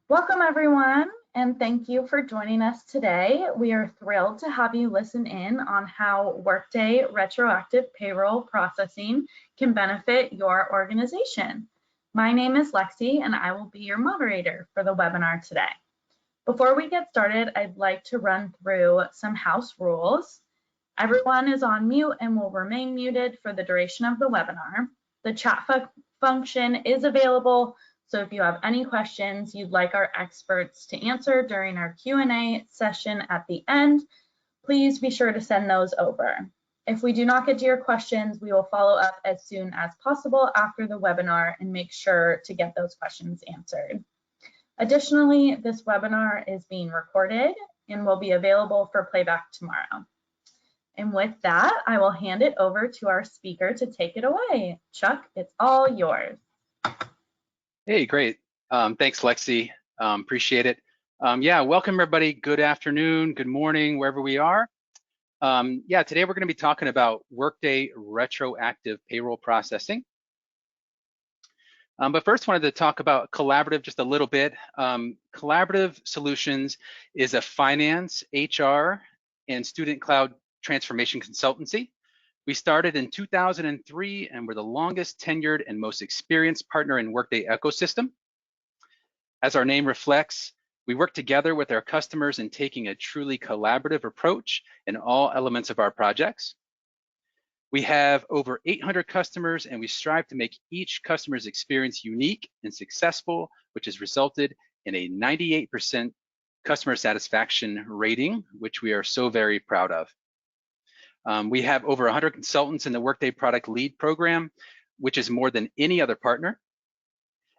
Welcome everyone, and thank you for joining us today. We are thrilled to have you listen in on how Workday retroactive payroll processing can benefit your organization. My name is Lexi, and I will be your moderator for the webinar today. Before we get started, I'd like to run through some house rules. Everyone is on mute and will remain muted for the duration of the webinar. The chat function is available, so if you have any questions you'd like our experts to answer during our Q&A session at the end, please be sure to send those over. If we do not get to your questions, we will follow up as soon as possible after the webinar and make sure to get those questions answered. Additionally, this webinar is being recorded and will be available for playback tomorrow. And with that, I will hand it over to our speaker to take it away. Chuck, it's all yours. Hey, great. Thanks, Lexi. Appreciate it. Yeah, welcome everybody. Good afternoon, good morning, wherever we are. Yeah, today we're going to be talking about Workday retroactive payroll processing. But first, wanted to talk about Collaborative just a little bit. Collaborative Solutions is a finance, HR, and student cloud transformation consultancy. We started in 2003 and we're the longest tenured and most experienced partner in Workday ecosystem. As our name reflects, we work together with our customers in taking a truly collaborative approach in all elements of our projects. We have over 800 customers and we strive to make each customer's experience unique and successful, which has resulted in a 98% customer satisfaction rating, which we are so very proud of. We have over 100 consultants in the Workday Product Lead program, which is more than any other partner.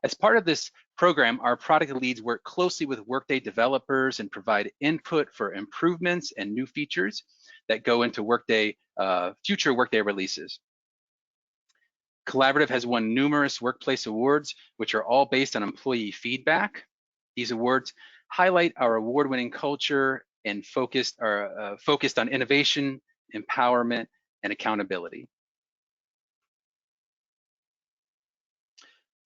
As part of this program, our product leads work closely with Workday developers and provide input for improvements and new features that go into Workday, future Workday releases. Collaborative has won numerous workplace awards, which are all based on employee feedback. These awards highlight our award-winning culture and focused on innovation, empowerment, and accountability.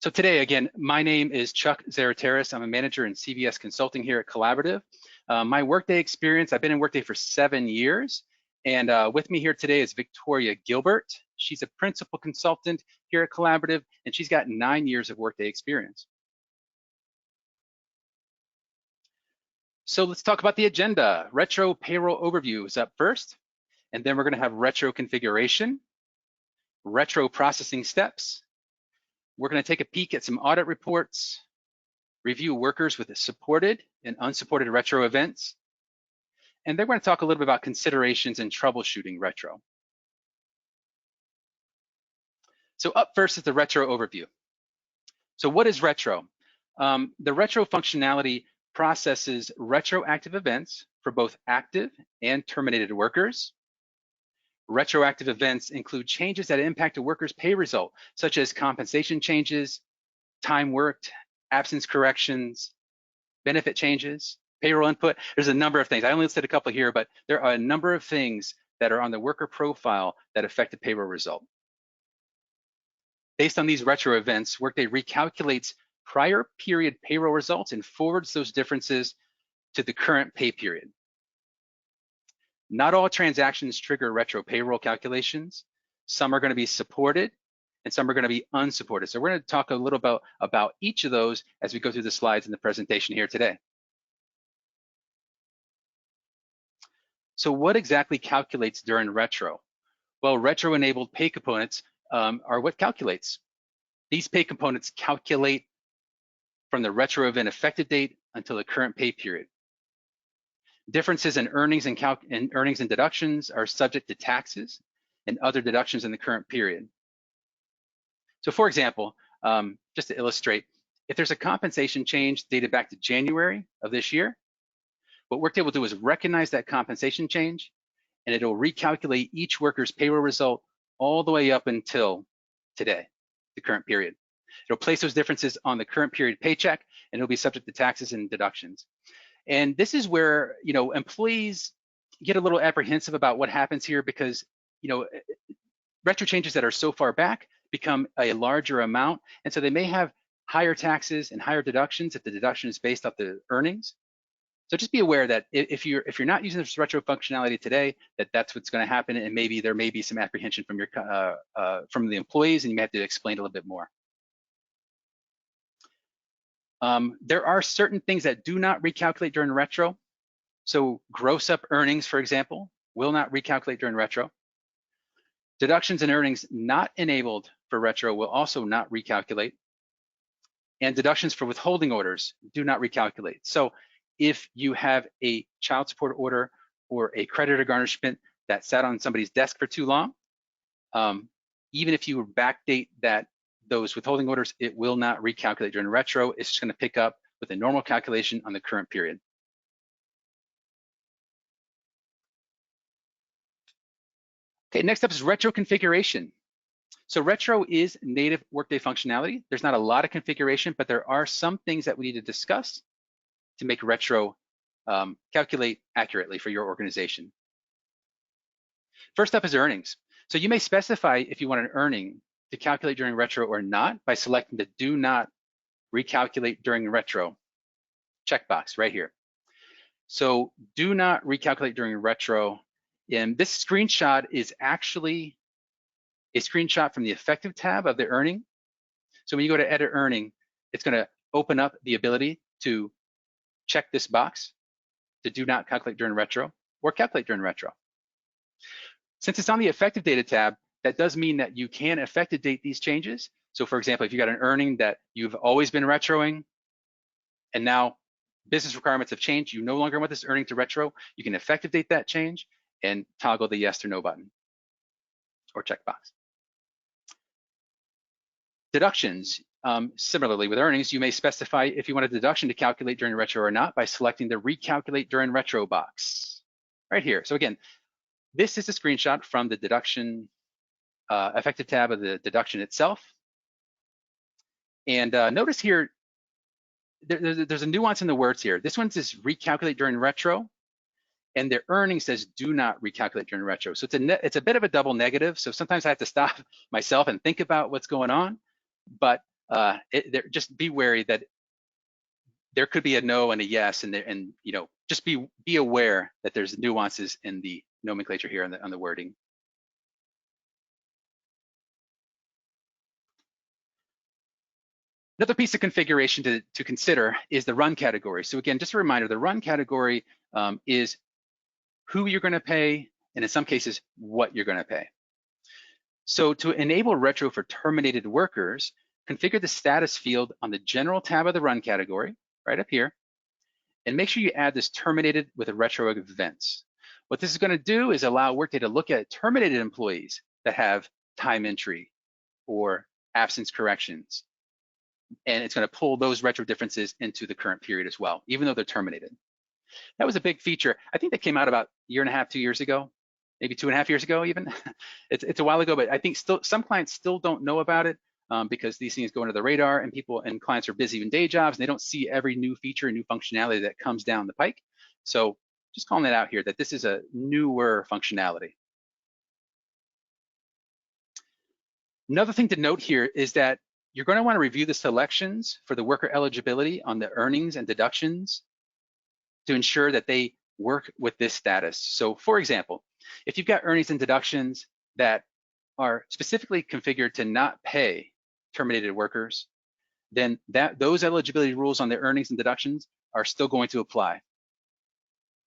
So today, again, my name is Chuck Zarateris. I'm a manager in CVS Consulting here at Collaborative. My Workday experience, I've been in Workday for 7 years, and with me here today is Victoria Gilbert. She's a principal consultant here at Collaborative, and she's got 9 years of Workday experience. So let's talk about the agenda. Retro payroll overview is up first. And then we're going to have retro configuration, retro processing steps. We're going to take a peek at some audit reports, review workers with supported and unsupported retro events. And then we're going to talk a little bit about considerations and troubleshooting retro. So up first is the retro overview. So what is retro? The retro functionality processes retroactive events for both active and terminated workers. Retroactive events include changes that impact a worker's pay result, such as compensation changes, time worked, absence corrections, benefit changes, payroll input. There's a number of things. I only listed a couple here, but there are a number of things that are on the worker profile that affect the payroll result. Based on these retro events, Workday recalculates prior period payroll results and forwards those differences to the current pay period. Not all transactions trigger retro payroll calculations. Some are going to be supported and some are going to be unsupported. So we're going to talk a little about each of those as we go through the slides in the presentation here today. So what exactly calculates during retro? Well, retro-enabled pay components are what calculates. These pay components calculate from the retro event effective date until the current pay period. Differences in earnings and deductions are subject to taxes and other deductions in the current period. So for example, just to illustrate, if there's a compensation change dated back to January of this year, what Workday will do is recognize that compensation change and it'll recalculate each worker's payroll result all the way up until today, the current period. It'll place those differences on the current period paycheck and it'll be subject to taxes and deductions. And this is where, employees get a little apprehensive about what happens here because, retro changes that are so far back become a larger amount. And so they may have higher taxes and higher deductions if the deduction is based off the earnings. So just be aware that if you're not using this retro functionality today, that's what's going to happen, and maybe there may be some apprehension from from the employees, and you may have to explain a little bit more. There are certain things that do not recalculate during retro. So gross up earnings, for example, will not recalculate during retro. Deductions and earnings not enabled for retro will also not recalculate. And deductions for withholding orders do not recalculate. So if you have a child support order or a creditor garnishment that sat on somebody's desk for too long, even if you backdate those withholding orders, it will not recalculate during retro. It's just going to pick up with a normal calculation on the current period. Okay, next up is retro configuration. So retro is native Workday functionality. There's not a lot of configuration, but there are some things that we need to discuss to make retro calculate accurately for your organization. First up is earnings. So you may specify if you want an earning to calculate during retro or not by selecting the do not recalculate during retro checkbox right here. So do not recalculate during retro. And this screenshot is actually a screenshot from the effective tab of the earning. So when you go to edit earning, it's going to open up the ability to check this box to do not calculate during retro or calculate during retro. Since it's on the effective data tab, that does mean that you can effective date these changes. So for example, if you got an earning that you've always been retroing and now business requirements have changed, you no longer want this earning to retro, you can effective date that change and toggle the yes or no button or checkbox. Deductions, similarly with earnings, you may specify if you want a deduction to calculate during retro or not by selecting the recalculate during retro box right here. So again, this is a screenshot from the deduction effective tab of the deduction itself. And notice here, there's a nuance in the words here. This one says recalculate during retro, and the earning says do not recalculate during retro. So it's a bit of a double negative. So sometimes I have to stop myself and think about what's going on. But just be wary that there could be a no and a yes, and you know, just be aware that there's nuances in the nomenclature here on the wording. Another piece of configuration to consider is the run category. So again, just a reminder, the run category is who you're going to pay, and in some cases, what you're going to pay. So to enable retro for terminated workers, configure the status field on the general tab of the run category, right up here, and make sure you add this terminated with a retroactive events. What this is going to do is allow Workday to look at terminated employees that have time entry or absence corrections. And it's going to pull those retro differences into the current period as well, even though they're terminated. That was a big feature. I think that came out about a year and a half, 2 years ago, maybe 2.5 years ago even. It's a while ago, but I think some clients still don't know about it because these things go under the radar, and people and clients are busy in day jobs, and they don't see every new feature and new functionality that comes down the pike. So just calling that out here, that this is a newer functionality. Another thing to note here is that you're going to want to review the selections for the worker eligibility on the earnings and deductions to ensure that they work with this status. So for example, if you've got earnings and deductions that are specifically configured to not pay terminated workers, then those eligibility rules on the earnings and deductions are still going to apply.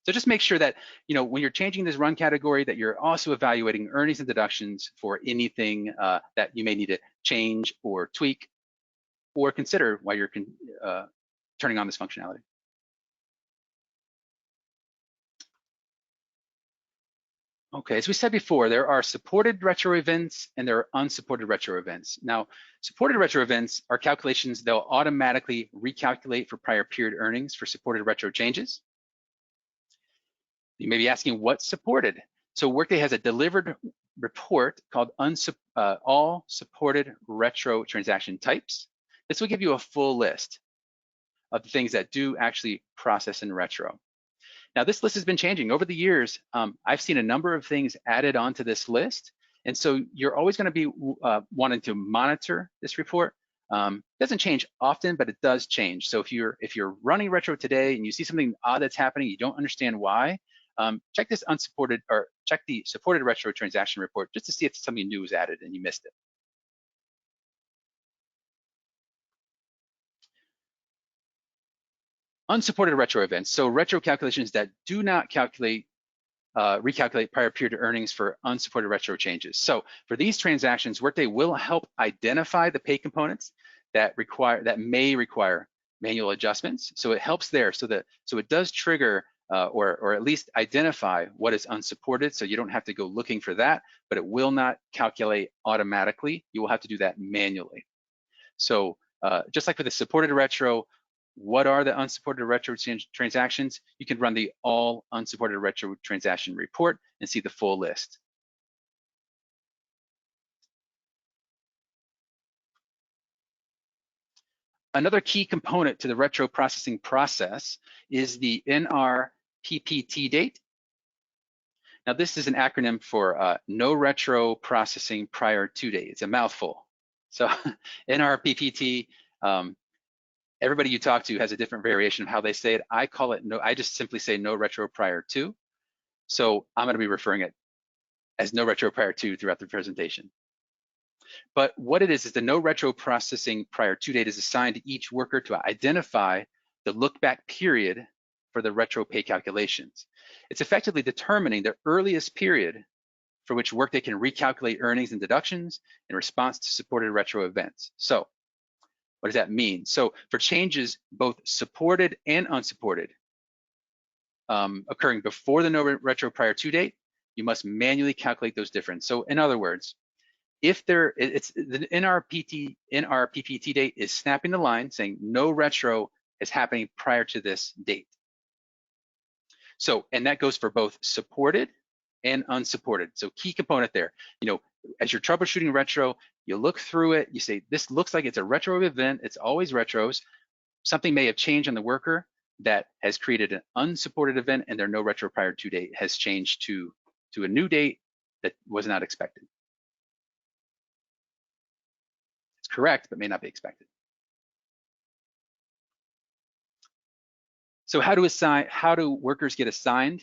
So just make sure that, you know, when you're changing this run category, that you're also evaluating earnings and deductions for anything that you may need to change or tweak or consider while you're turning on this functionality. Okay, as we said before, there are supported retro events and there are unsupported retro events. Now, supported retro events are calculations they'll automatically recalculate for prior period earnings for supported retro changes. You may be asking what's supported. So Workday has a delivered report called All Supported Retro Transaction Types. This will give you a full list of the things that do actually process in retro. Now, this list has been changing over the years. I've seen a number of things added onto this list. And so you're always going to be wanting to monitor this report Doesn't change often, but it does change. So if you're running retro today and you see something odd that's happening, you don't understand why, check this unsupported, or check the supported retro transaction report just to see if something new was added and you missed it. Unsupported retro events. So retro calculations that do not recalculate prior period earnings for unsupported retro changes. So for these transactions, Workday will help identify the pay components that may require manual adjustments. So it helps there, so it does trigger or at least identify what is unsupported. So you don't have to go looking for that, but it will not calculate automatically. You will have to do that manually. So just like for the supported retro, what are the unsupported retro transactions? You can run the all unsupported retro transaction report and see the full list. Another key component to the retro processing process is the NRPPT date. Now this is an acronym for no retro processing prior to date. It's a mouthful. So NRPPT, everybody you talk to has a different variation of how they say it. I call it I just simply say no retro prior to. So I'm going to be referring it as no retro prior to throughout the presentation. But what it is the no retro processing prior to date is assigned to each worker to identify the look back period for the retro pay calculations. It's effectively determining the earliest period for which Workday can recalculate earnings and deductions in response to supported retro events. So what does that mean? So for changes both supported and unsupported occurring before the no retro prior to date, you must manually calculate those differences. So in other words, if it's the NRPPT date is snapping the line saying no retro is happening prior to this date. So, and that goes for both supported and unsupported. So key component there, as you're troubleshooting retro, you look through it, you say, this looks like it's a retro event, it's always retros. Something may have changed on the worker that has created an unsupported event, and their no retro prior to date has changed to a new date that was not expected. It's correct, but may not be expected. So how do workers get assigned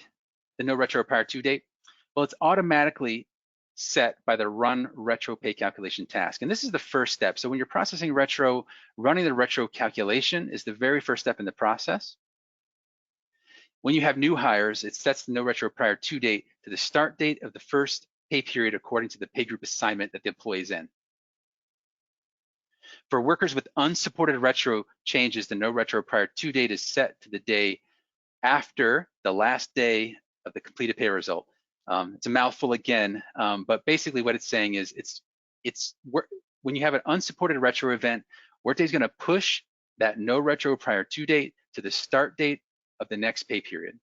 the no retro prior to date? Well, it's automatically set by the run retro pay calculation task. And this is the first step. So when you're processing retro, running the retro calculation is the very first step in the process. When you have new hires, it sets the no retro prior to date to the start date of the first pay period according to the pay group assignment that the employee is in. For workers with unsupported retro changes, the no retro prior to date is set to the day after the last day of the completed pay result. It's a mouthful again, but basically what it's saying is when you have an unsupported retro event, Workday is going to push that no retro prior to date to the start date of the next pay period.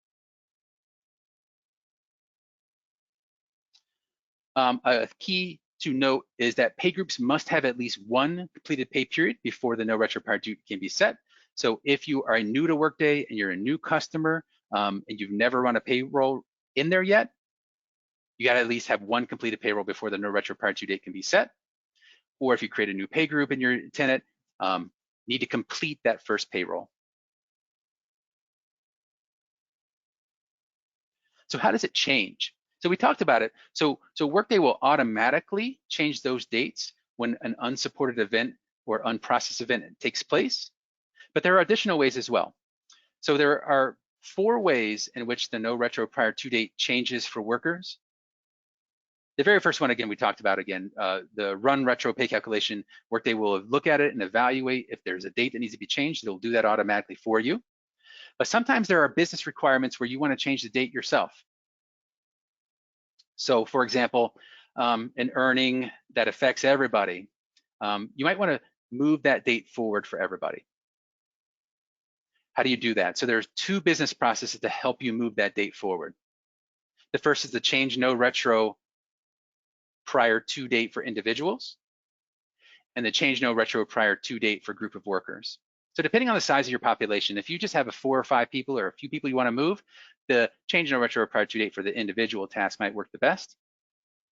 A key to note is that pay groups must have at least one completed pay period before the no retro prior to can be set. So if you are new to Workday and you're a new customer and you've never run a payroll in there yet, you got to at least have one completed payroll before the no retro prior to date can be set. Or if you create a new pay group in your tenant, need to complete that first payroll. So how does it change? So we talked about it. So Workday will automatically change those dates when an unsupported event or unprocessed event takes place, but there are additional ways as well. So there are 4 ways in which the no retro prior to date changes for workers. The very first one, again, we talked about the run retro pay calculation. Workday will look at it and evaluate if there's a date that needs to be changed. It'll do that automatically for you. But sometimes there are business requirements where you want to change the date yourself. So for example, an earning that affects everybody, you might want to move that date forward for everybody. How do you do that? So there's 2 business processes to help you move that date forward. The first is the change no retro prior to date for individuals, and the change no retro prior to date for group of workers. So depending on the size of your population, if you just have 4 or 5 people or a few people you want to move, the change no retro prior to date for the individual task might work the best.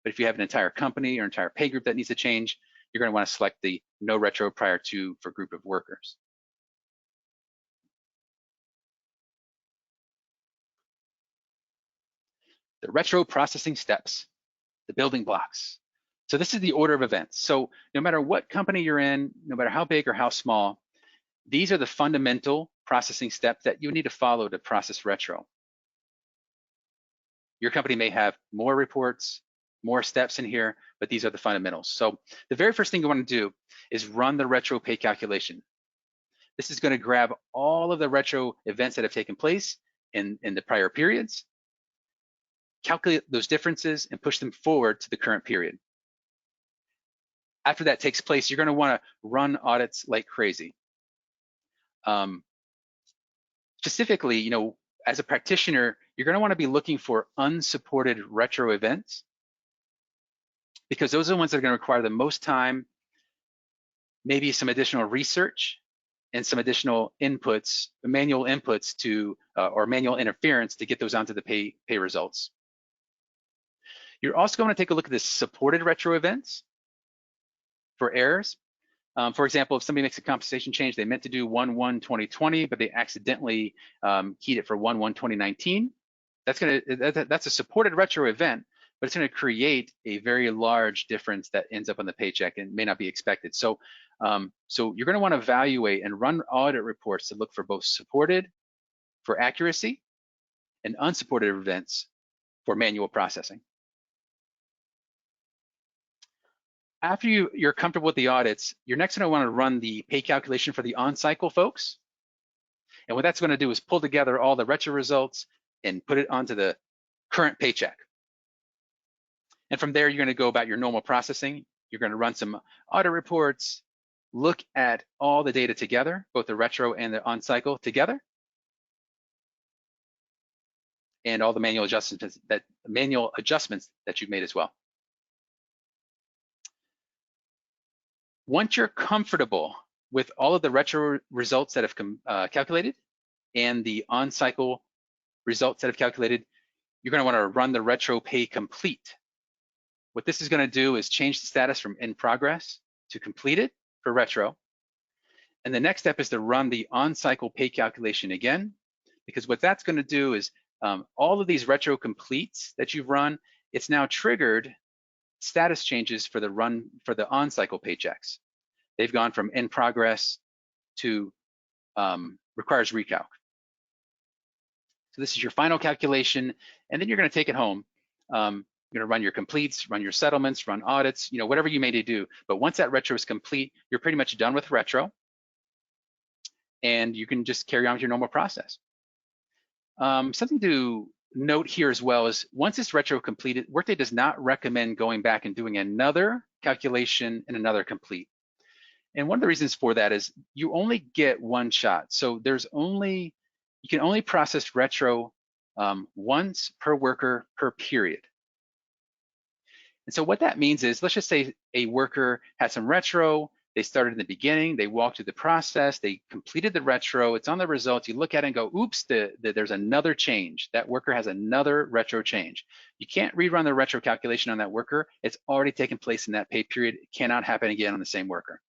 But if you have an entire company or entire pay group that needs to change, you're going to want to select the no retro prior to for group of workers. The retro processing steps, the building blocks. So this is the order of events. So no matter what company you're in, no matter how big or how small, these are the fundamental processing steps that you need to follow to process retro. Your company may have more reports, more steps in here, but these are the fundamentals. So the very first thing you want to do is run the retro pay calculation. This is going to grab all of the retro events that have taken place in the prior periods, calculate those differences, and push them forward to the current period. After that takes place, you're going to want to run audits like crazy. Specifically, you know, as a practitioner, you're going to want to be looking for unsupported retro events, because those are the ones that are going to require the most time, maybe some additional research, and some additional inputs, manual inputs to, or manual interference to get those onto the pay results. You're also going to take a look at the supported retro events for errors. For example, if somebody makes a compensation change, they meant to do 1/1/2020, but they accidentally keyed it for 1/1/2019. That's a supported retro event, but it's going to create a very large difference that ends up on the paycheck and may not be expected. So, so you're going to want to evaluate and run audit reports to look for both supported for accuracy and unsupported events for manual processing. After you're comfortable with the audits, you're next going to want to run the pay calculation for the on-cycle folks. And what that's going to do is pull together all the retro results and put it onto the current paycheck. And from there, you're going to go about your normal processing. You're going to run some audit reports, look at all the data together, both the retro and the on-cycle together, and all the manual adjustments that you've made as well. Once you're comfortable with all of the retro results that have calculated and the on-cycle results that have calculated, you're going to want to run the retro pay complete. What this is going to do is change the status from in progress to completed for retro. And the next step is to run the on-cycle pay calculation again, because what that's going to do is all of these retro completes that you've run, it's now triggered status changes for the on-cycle paychecks. They've gone from in progress to requires recalc. So this is your final calculation, and then you're going to take it home. You're going to run your completes, run your settlements, run audits, you know, whatever you may need to do. But once that retro is complete, you're pretty much done with retro, and you can just carry on with your normal process. Something to note here as well is once it's retro completed, Workday does not recommend going back and doing another calculation and another complete. And one of the reasons for that is you only get one shot. So you can only process retro once per worker per period. And so what that means is, let's just say a worker had some retro, they started in the beginning, they walked through the process, they completed the retro, it's on the results, you look at it and go, oops, there's another change. That worker has another retro change. You can't rerun the retro calculation on that worker. It's already taken place in that pay period. It cannot happen again on the same worker.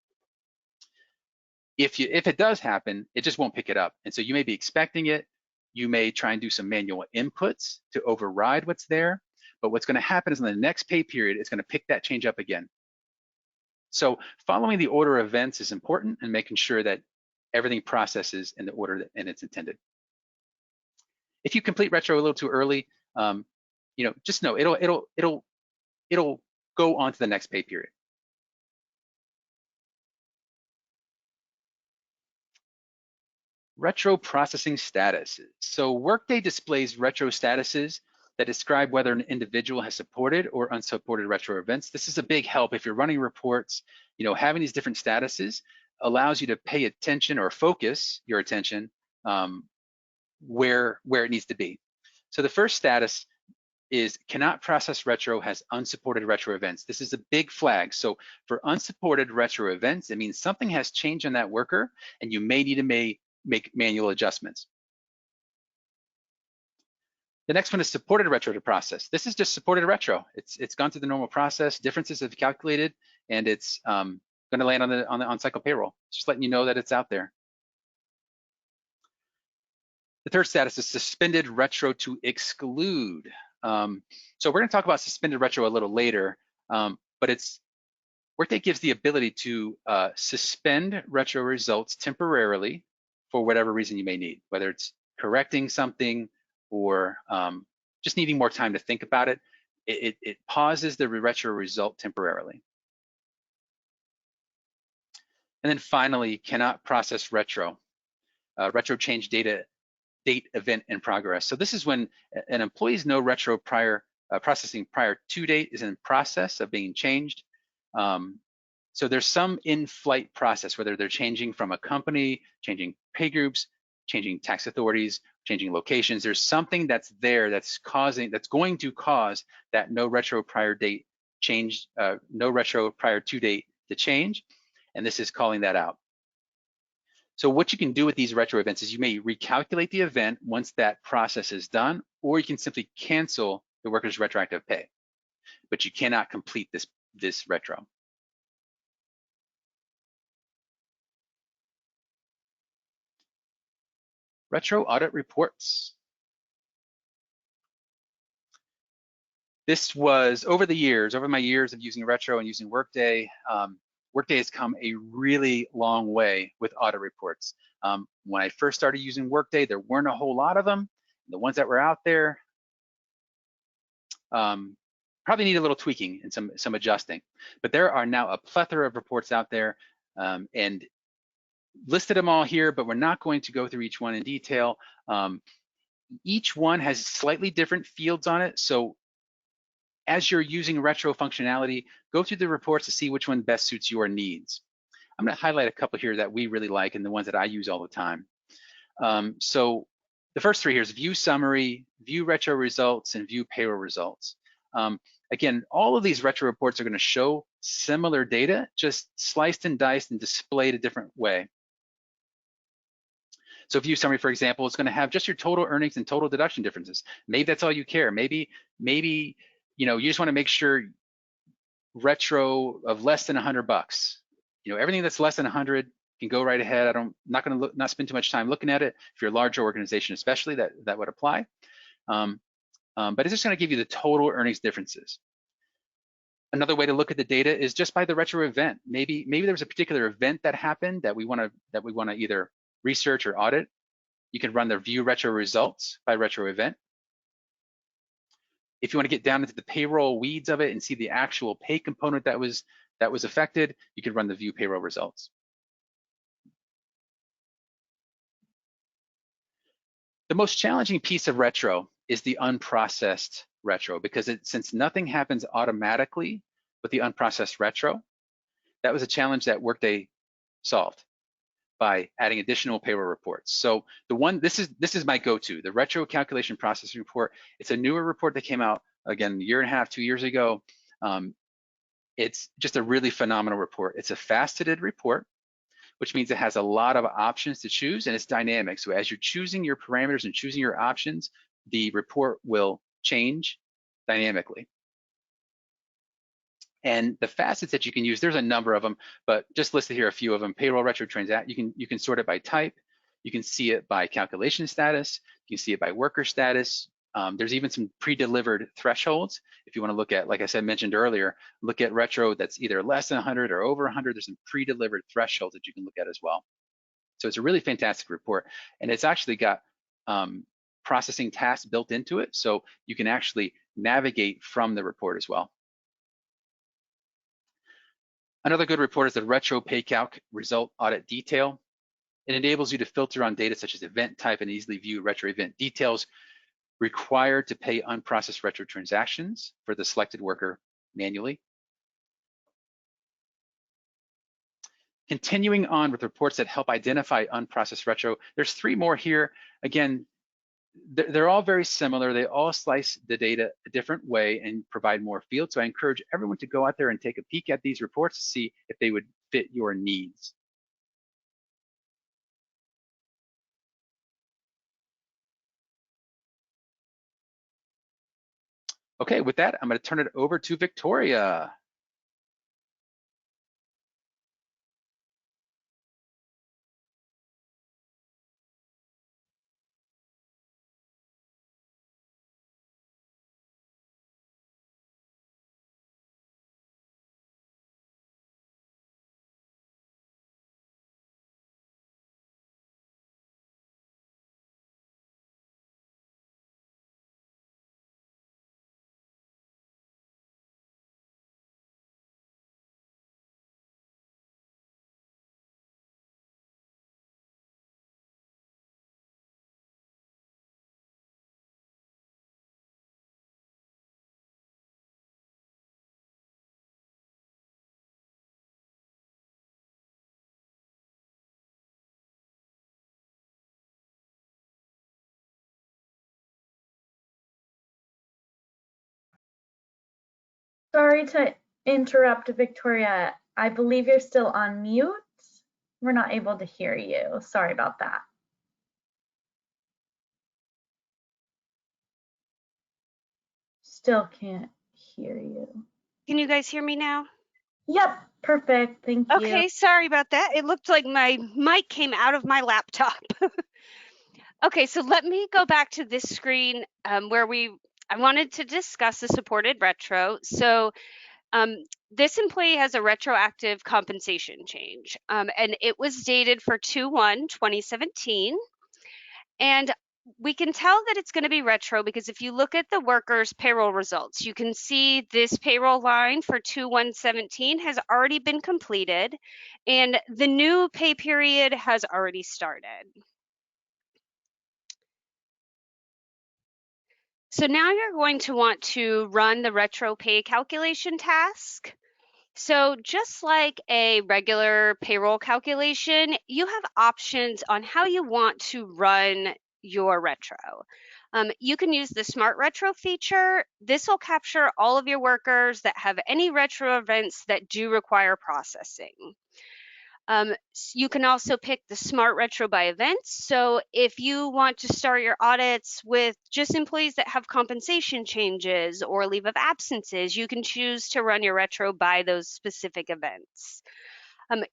If it does happen, it just won't pick it up. And so you may be expecting it. You may try and do some manual inputs to override what's there. But what's going to happen is in the next pay period, it's going to pick that change up again. So following the order of events is important, and making sure that everything processes in the order that it's intended. If you complete retro a little too early, you know, just know it'll go on to the next pay period. Retro processing statuses. So Workday displays retro statuses that describe whether an individual has supported or unsupported retro events. This is a big help if you're running reports. You know, having these different statuses allows you to pay attention or focus your attention where it needs to be. So the first status is cannot process retro, has unsupported retro events. This is a big flag. So for unsupported retro events, it means something has changed on that worker and you may need to make manual adjustments. The next one is supported retro to process. This is just supported retro. It's gone through the normal process. Differences have calculated, and it's going to land on the on-cycle payroll. Just letting you know that it's out there. The third status is suspended retro to exclude. So we're going to talk about suspended retro a little later, but Workday gives the ability to suspend retro results temporarily for whatever reason you may need, whether it's correcting something or just needing more time to think about it. It pauses the retro result temporarily. And then finally, cannot process retro. Retro change date event in progress. So this is when an employee's no retro processing prior to date is in process of being changed. So there's some in-flight process, whether they're changing from a company, changing pay groups, changing tax authorities, changing locations. There's something that's there that's going to cause that no retro prior date change, no retro prior to date to change, and this is calling that out. So what you can do with these retro events is you may recalculate the event once that process is done, or you can simply cancel the worker's retroactive pay, but you cannot complete this retro. Retro audit reports. This was over my years of using retro and using Workday. Workday has come a really long way with audit reports. When I first started using Workday, there weren't a whole lot of them. The ones that were out there probably need a little tweaking and some adjusting. But there are now a plethora of reports out there, and listed them all here, but we're not going to go through each one in detail. Each one has slightly different fields on it, so as you're using retro functionality, go through the reports to see which one best suits your needs. I'm going to highlight a couple here that we really like and the ones that I use all the time. So the first three here is view summary, view retro results, and view payroll results. Again, all of these retro reports are going to show similar data, just sliced and diced and displayed a different way. So view summary, for example, is going to have just your total earnings and total deduction differences. Maybe that's all you care. Maybe you just want to make sure retro of less than $100. Everything that's less than 100 can go right ahead. Not going to not spend too much time looking at it. If you're a larger organization, especially, that would apply. But it's just going to give you the total earnings differences. Another way to look at the data is just by the retro event. Maybe there was a particular event that happened that we want to either research or audit. You can run the view retro results by retro event. If you want to get down into the payroll weeds of it and see the actual pay component that was affected, you can run the view payroll results. The most challenging piece of retro is the unprocessed retro, because since nothing happens automatically with the unprocessed retro, that was a challenge that Workday solved by adding additional payroll reports. So this is my go-to, the retro calculation processing report. It's a newer report that came out, again, a year and a half, 2 years ago. It's just a really phenomenal report. It's a faceted report, which means it has a lot of options to choose, and it's dynamic. So as you're choosing your parameters and choosing your options, the report will change dynamically. And the facets that you can use, there's a number of them, but just listed here a few of them. Payroll retro transact, you can sort it by type. You can see it by calculation status. You can see it by worker status. There's even some pre-delivered thresholds. If you want to look at, like I said, mentioned earlier, look at retro that's either less than 100 or over 100. There's some pre-delivered thresholds that you can look at as well. So it's a really fantastic report, and it's actually got processing tasks built into it, so you can actually navigate from the report as well. Another good report is the Retro Pay Calc Result Audit Detail. It enables you to filter on data such as event type and easily view retro event details required to pay unprocessed retro transactions for the selected worker manually. Continuing on with reports that help identify unprocessed retro, there's 3 more here. Again, they're all very similar. They all slice the data a different way and provide more fields. So I encourage everyone to go out there and take a peek at these reports to see if they would fit your needs. Okay, with that, I'm going to turn it over to Victoria. Sorry to interrupt, Victoria. I believe you're still on mute. We're not able to hear you. Sorry about that. Still can't hear you. Can you guys hear me now? Yep, perfect. Thank you. Okay, sorry about that. It looked like my mic came out of my laptop. Okay, so let me go back to this screen where I wanted to discuss the supported retro. So this employee has a retroactive compensation change, and it was dated for 2/1/2017. And we can tell that it's going to be retro because if you look at the worker's payroll results, you can see this payroll line for 2/1/17 has already been completed and the new pay period has already started. So now you're going to want to run the retro pay calculation task. So just like a regular payroll calculation, you have options on how you want to run your retro. You can use the Smart Retro feature. This will capture all of your workers that have any retro events that do require processing. You can also pick the Smart Retro by events. So if you want to start your audits with just employees that have compensation changes or leave of absences, you can choose to run your retro by those specific events.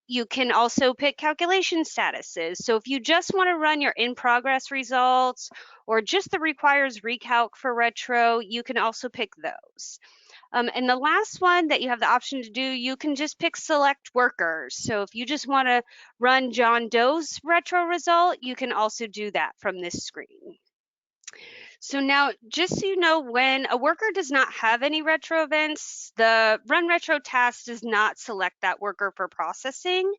You can also pick calculation statuses. So if you just want to run your in-progress results or just the requires recalc for retro, you can also pick those. And the last one that you have the option to do, you can just pick select workers. So if you just want to run John Doe's retro result, you can also do that from this screen. So now, just so you know, when a worker does not have any retro events, the run retro task does not select that worker for processing.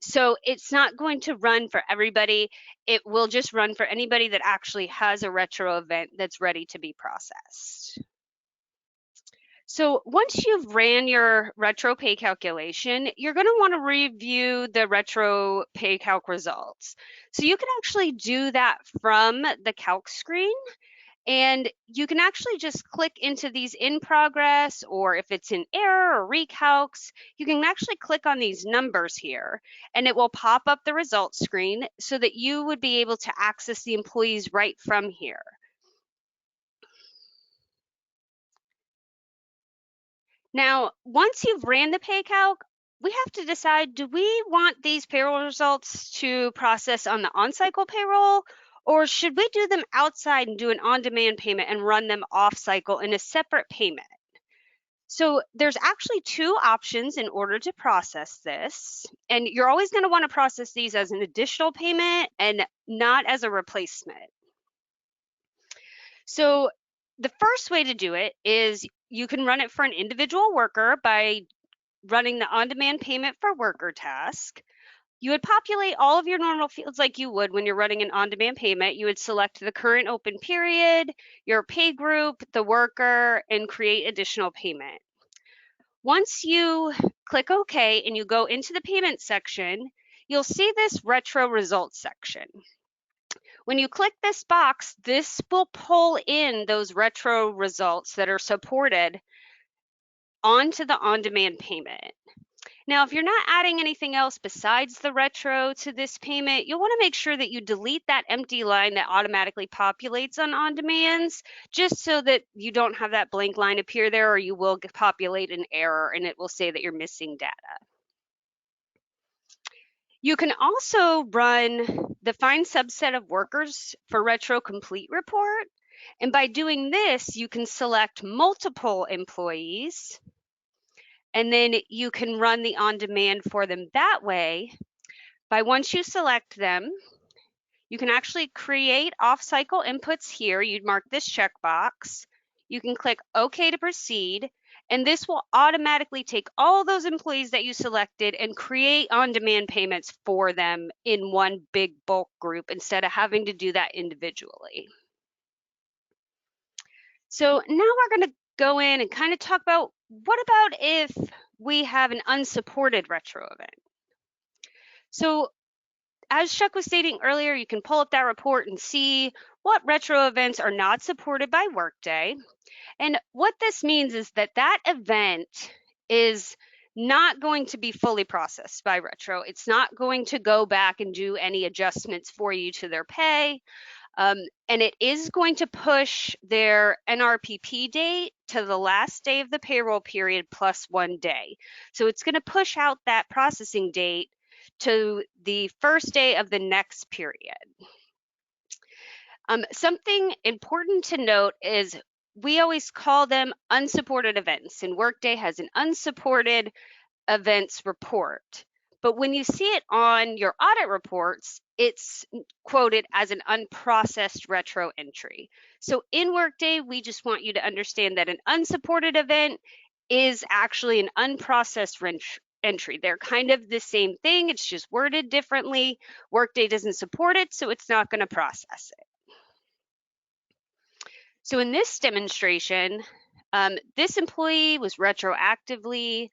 So it's not going to run for everybody. It will just run for anybody that actually has a retro event that's ready to be processed. So once you've ran your retro pay calculation, you're going to want to review the retro pay calc results. So you can actually do that from the calc screen. And you can actually just click into these in progress, or if it's in error or recalcs, you can actually click on these numbers here and it will pop up the results screen so that you would be able to access the employees right from here. Now, once you've ran the pay calc, we have to decide, do we want these payroll results to process on the on-cycle payroll, or should we do them outside and do an on-demand payment and run them off-cycle in a separate payment? So there's actually two options in order to process this, and you're always going to want to process these as an additional payment and not as a replacement. So the first way to do it is you can run it for an individual worker by running the on-demand payment for worker task. You would populate all of your normal fields like you would when you're running an on-demand payment. You would select the current open period, your pay group, the worker, and create additional payment. Once you click OK and you go into the payment section, you'll see this retro results section. When you click this box, this will pull in those retro results that are supported onto the on-demand payment. Now, if you're not adding anything else besides the retro to this payment, you'll want to make sure that you delete that empty line that automatically populates on demands, just so that you don't have that blank line appear there, or you will populate an error and it will say that you're missing data. You can also run the find subset of workers for retro complete report. And by doing this, you can select multiple employees, and then you can run the on-demand for them that way. Once you select them, you can actually create off-cycle inputs here. You'd mark this checkbox. You can click OK to proceed, and this will automatically take all those employees that you selected and create on-demand payments for them in one big bulk group instead of having to do that individually. So now we're going to go in and kind of talk about, what about if we have an unsupported retro event? So as Chuck was stating earlier, you can pull up that report and see what retro events are not supported by Workday. And what this means is that that event is not going to be fully processed by retro. It's not going to go back and do any adjustments for you to their pay. And it is going to push their NRPP date to the last day of the payroll period plus 1 day. So it's going to push out that processing date to the first day of the next period. Something important to note is we always call them unsupported events, and Workday has an unsupported events report. But when you see it on your audit reports, it's quoted as an unprocessed retro entry. So in Workday, we just want you to understand that an unsupported event is actually an unprocessed entry. They're kind of the same thing, it's just worded differently. Workday doesn't support it, so it's not going to process it. So in this demonstration, this employee was retroactively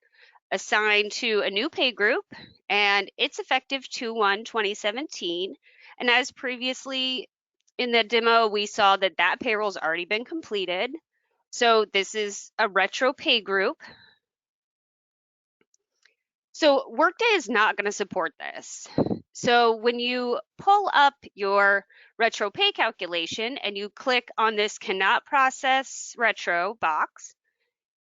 assigned to a new pay group, and it's effective 2/1/2017. And as previously in the demo, we saw that that payroll's already been completed. So this is a retro pay group. So Workday is not going to support this. So when you pull up your retro pay calculation and you click on this cannot process retro box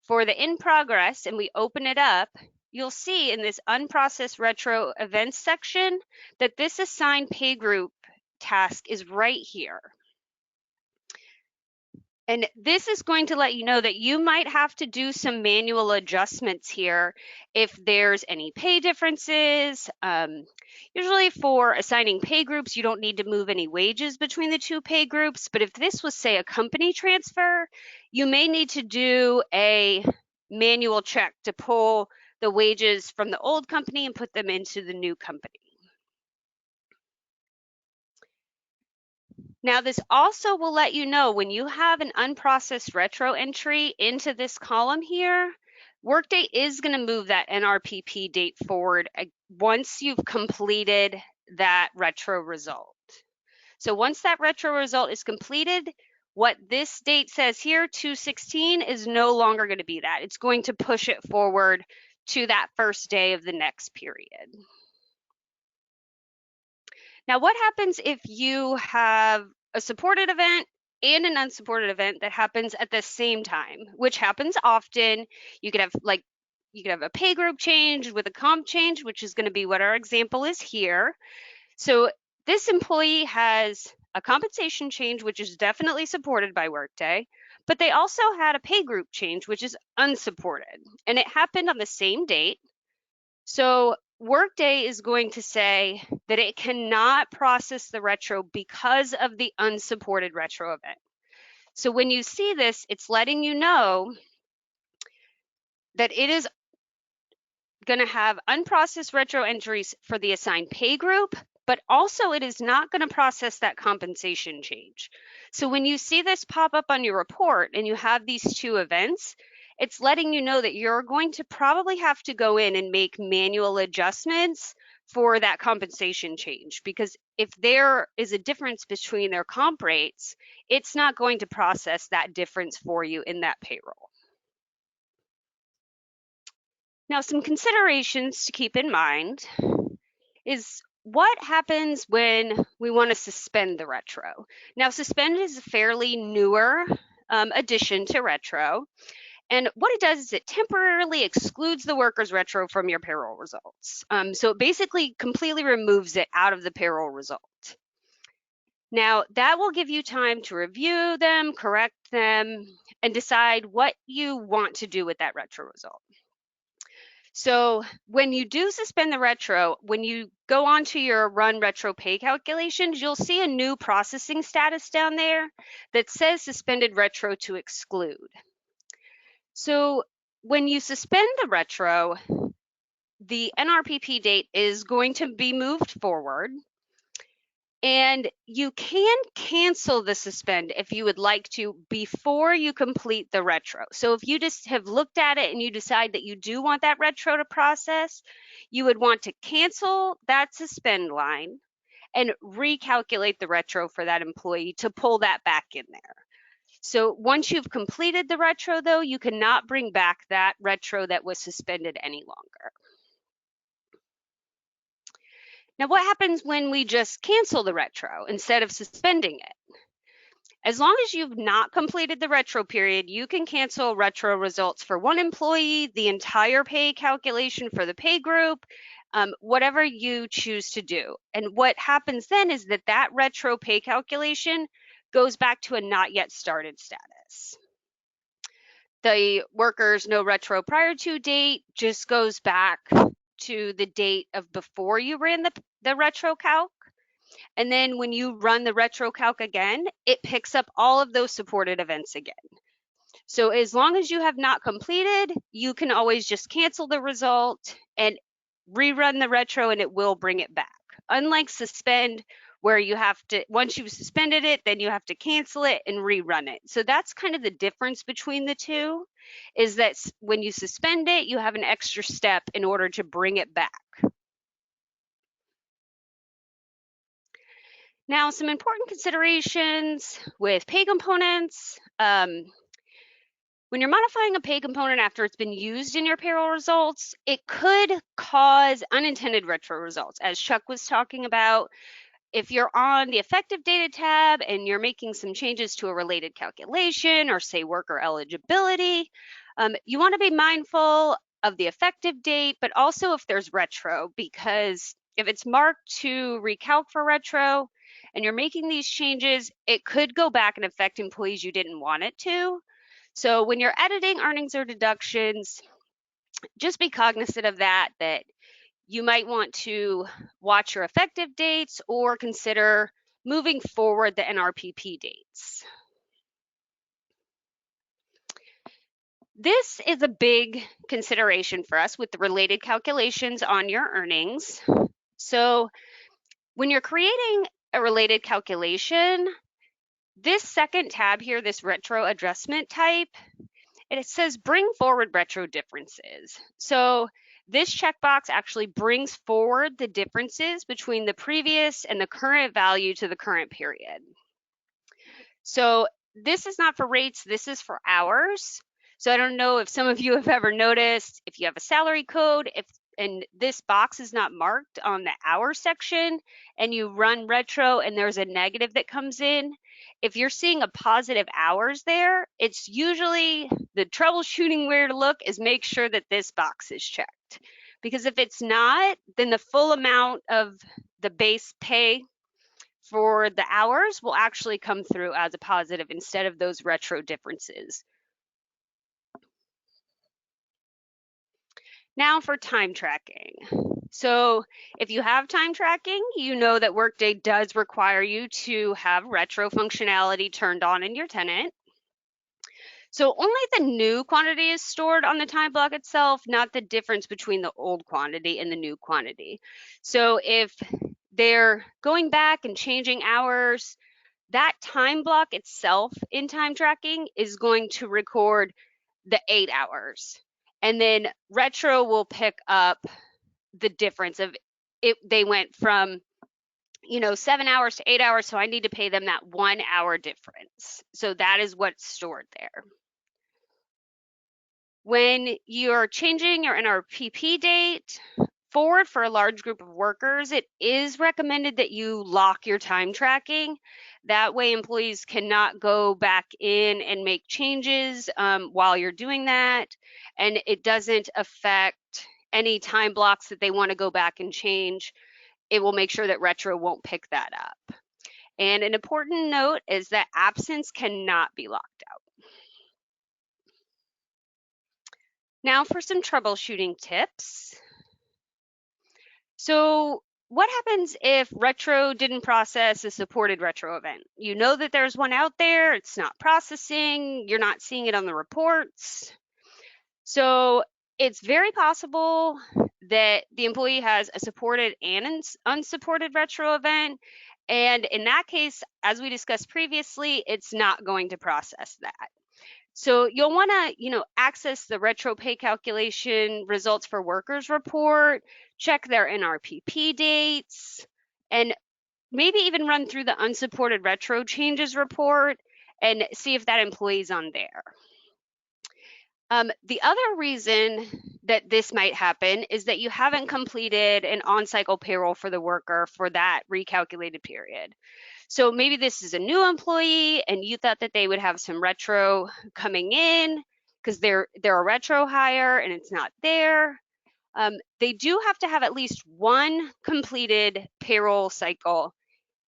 for the in progress, and we open it up, you'll see in this unprocessed retro events section that this assigned pay group task is right here. And this is going to let you know that you might have to do some manual adjustments here if there's any pay differences. Usually for assigning pay groups, you don't need to move any wages between the two pay groups. But if this was, say, a company transfer, you may need to do a manual check to pull the wages from the old company and put them into the new company. Now, this also will let you know when you have an unprocessed retro entry into this column here, Workday is going to move that NRPP date forward once you've completed that retro result. So once that retro result is completed, what this date says here, 2/16, is no longer going to be that. It's going to push it forward to that first day of the next period. Now, what happens if you have a supported event and an unsupported event that happens at the same time, which happens often? You could have a pay group change with a comp change, which is going to be what our example is here. So this employee has a compensation change, which is definitely supported by Workday, but they also had a pay group change, which is unsupported, and it happened on the same date. So Workday is going to say that it cannot process the retro because of the unsupported retro event. So when you see this, it's letting you know that it is going to have unprocessed retro entries for the assigned pay group, but also it is not going to process that compensation change. So when you see this pop up on your report and you have these two events, it's letting you know that you're going to probably have to go in and make manual adjustments for that compensation change, because if there is a difference between their comp rates, it's not going to process that difference for you in that payroll. Now, some considerations to keep in mind is what happens when we want to suspend the retro. Now, suspend is a fairly newer addition to retro. And what it does is it temporarily excludes the worker's retro from your payroll results. So it basically completely removes it out of the payroll result. Now, that will give you time to review them, correct them, and decide what you want to do with that retro result. So when you do suspend the retro, when you go onto your run retro pay calculations, you'll see a new processing status down there that says suspended retro to exclude. So when you suspend the retro, the NRPP date is going to be moved forward, and you can cancel the suspend if you would like to before you complete the retro. So if you just have looked at it and you decide that you do want that retro to process, you would want to cancel that suspend line and recalculate the retro for that employee to pull that back in there. So once you've completed the retro, though, you cannot bring back that retro that was suspended any longer. Now, what happens when we just cancel the retro instead of suspending it? As long as you've not completed the retro period, you can cancel retro results for one employee, the entire pay calculation for the pay group, whatever you choose to do. And what happens then is that that retro pay calculation goes back to a not yet started status. The worker's no retro prior to date just goes back to the date of before you ran the retro calc. And then when you run the retro calc again, it picks up all of those supported events again. So as long as you have not completed, you can always just cancel the result and rerun the retro and it will bring it back. Unlike suspend, where you have to, once you've suspended it, then you have to cancel it and rerun it. So that's kind of the difference between the two, is that when you suspend it, you have an extra step in order to bring it back. Now, some important considerations with pay components. When you're modifying a pay component after it's been used in your payroll results, it could cause unintended retro results, as Chuck was talking about. If you're on the effective data tab and you're making some changes to a related calculation or say worker eligibility, you want to be mindful of the effective date, but also if there's retro, because if it's marked to recalc for retro and you're making these changes, it could go back and affect employees you didn't want it to. So when you're editing earnings or deductions, just be cognizant of that you might want to watch your effective dates or consider moving forward the NRPP dates. This is a big consideration for us with the related calculations on your earnings. So when you're creating a related calculation, this second tab here, this retro adjustment type, it says bring forward retro differences. So this checkbox actually brings forward the differences between the previous and the current value to the current period. So this is not for rates, this is for hours. So I don't know if some of you have ever noticed, if you have a salary code, and this box is not marked on the hour section and you run retro and there's a negative that comes in, if you're seeing a positive hours there, it's usually the troubleshooting where to look is make sure that this box is checked. Because if it's not, then the full amount of the base pay for the hours will actually come through as a positive instead of those retro differences. Now for time tracking. So if you have time tracking, you know that Workday does require you to have retro functionality turned on in your tenant. So only the new quantity is stored on the time block itself, not the difference between the old quantity and the new quantity. So if they're going back and changing hours, that time block itself in time tracking is going to record the 8 hours. And then retro will pick up the difference of it. They went from 7 hours to 8 hours, so I need to pay them that 1 hour difference. So that is what's stored there. When you're changing your NRPP date forward for a large group of workers, it is recommended that you lock your time tracking. That way employees cannot go back in and make changes while you're doing that, and it doesn't affect any time blocks that they want to go back and change. It will make sure that Retro won't pick that up. And an important note is that absence cannot be locked out. Now for some troubleshooting tips. So what happens if Retro didn't process a supported Retro event? You know that there's one out there, it's not processing, you're not seeing it on the reports. So it's very possible that the employee has a supported and unsupported Retro event. And in that case, as we discussed previously, it's not going to process that. So you'll want to, access the retro pay calculation results for workers report, check their NRPP dates, and maybe even run through the unsupported retro changes report and see if that employee's on there. The other reason that this might happen is that you haven't completed an on-cycle payroll for the worker for that recalculated period. So maybe this is a new employee and you thought that they would have some retro coming in because they're a retro hire and it's not there. They do have to have at least one completed payroll cycle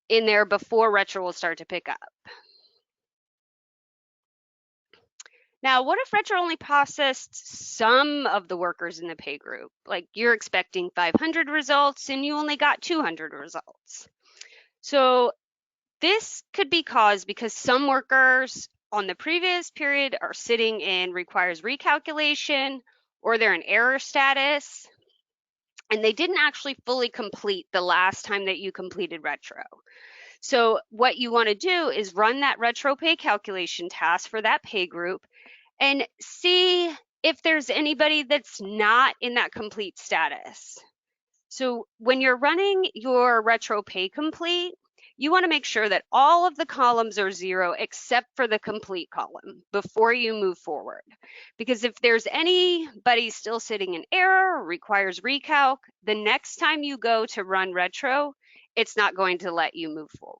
in there before retro will start to pick up. Now, what if retro only processed some of the workers in the pay group? Like you're expecting 500 results and you only got 200 results. So this could be caused because some workers on the previous period are sitting in requires recalculation, or they're in error status, and they didn't actually fully complete the last time that you completed retro. So what you want to do is run that retro pay calculation task for that pay group and see if there's anybody that's not in that complete status. So when you're running your retro pay complete, you want to make sure that all of the columns are 0 except for the complete column before you move forward. Because if there's anybody still sitting in error or requires recalc, the next time you go to run retro, it's not going to let you move forward.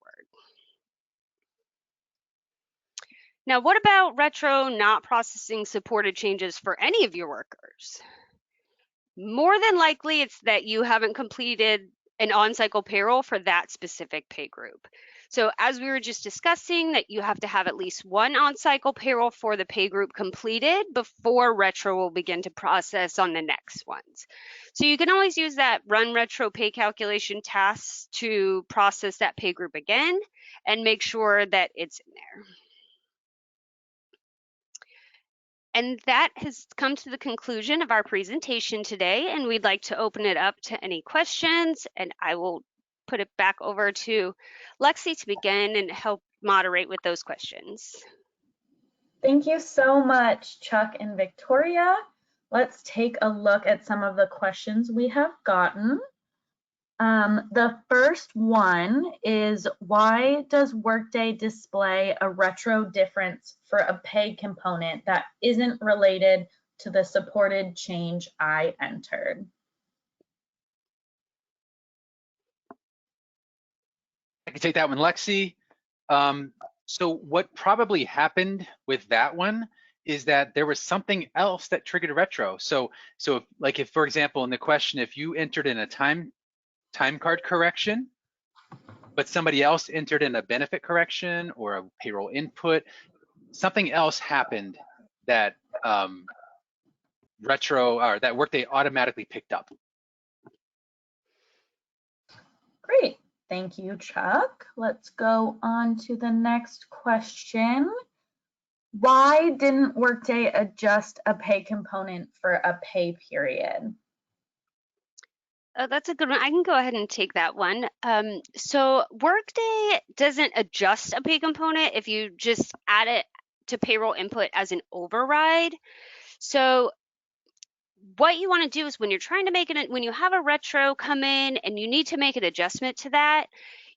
Now, what about retro not processing supported changes for any of your workers? More than likely, it's that you haven't completed an on-cycle payroll for that specific pay group. So as we were just discussing, that you have to have at least one on-cycle payroll for the pay group completed before retro will begin to process on the next ones. So you can always use that run retro pay calculation task to process that pay group again and make sure that it's in there. And that has come to the conclusion of our presentation today, and we'd like to open it up to any questions, and I will put it back over to Lexi to begin and help moderate with those questions. Thank you so much, Chuck and Victoria. Let's take a look at some of the questions we have gotten. The first one is, why does Workday display a retro difference for a pay component that isn't related to the supported change I entered? I can take that one, Lexi. So what probably happened with that one is that there was something else that triggered a retro. So if for example, in the question, if you entered in a time card correction, but somebody else entered in a benefit correction or a payroll input, something else happened that retro or that Workday automatically picked up. Great, thank you, Chuck. Let's go on to the next question. Why didn't Workday adjust a pay component for a pay period? That's a good one. I can go ahead and take that one. So Workday doesn't adjust a pay component if you just add it to payroll input as an override. So what you want to do is when you're trying to make it, when you have a retro come in and you need to make an adjustment to that,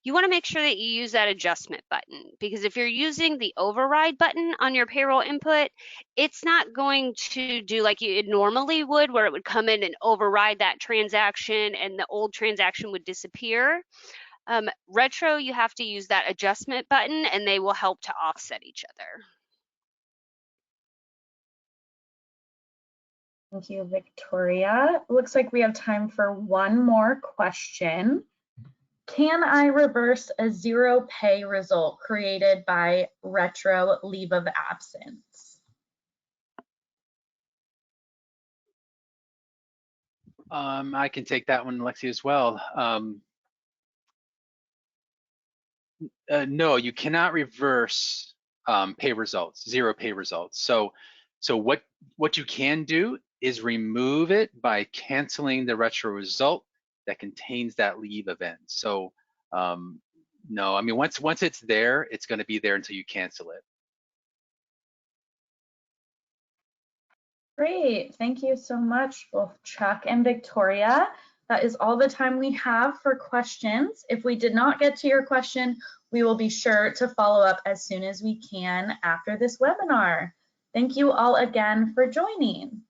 you want to make sure that you use that adjustment button, because if you're using the override button on your payroll input, it's not going to do like it normally would, where it would come in and override that transaction and the old transaction would disappear. Retro, you have to use that adjustment button and they will help to offset each other. Thank you, Victoria. Looks like we have time for one more question. Can I reverse a zero pay result created by retro leave of absence? I can take that one, Lexi, as well. No, you cannot reverse pay results, zero pay results. So what you can do is remove it by canceling the retro result that contains that leave event. So no, I mean, once it's there, it's going to be there until you cancel it. Great, thank you so much, both Chuck and Victoria. That is all the time we have for questions. If we did not get to your question, we will be sure to follow up as soon as we can after this webinar. Thank you all again for joining.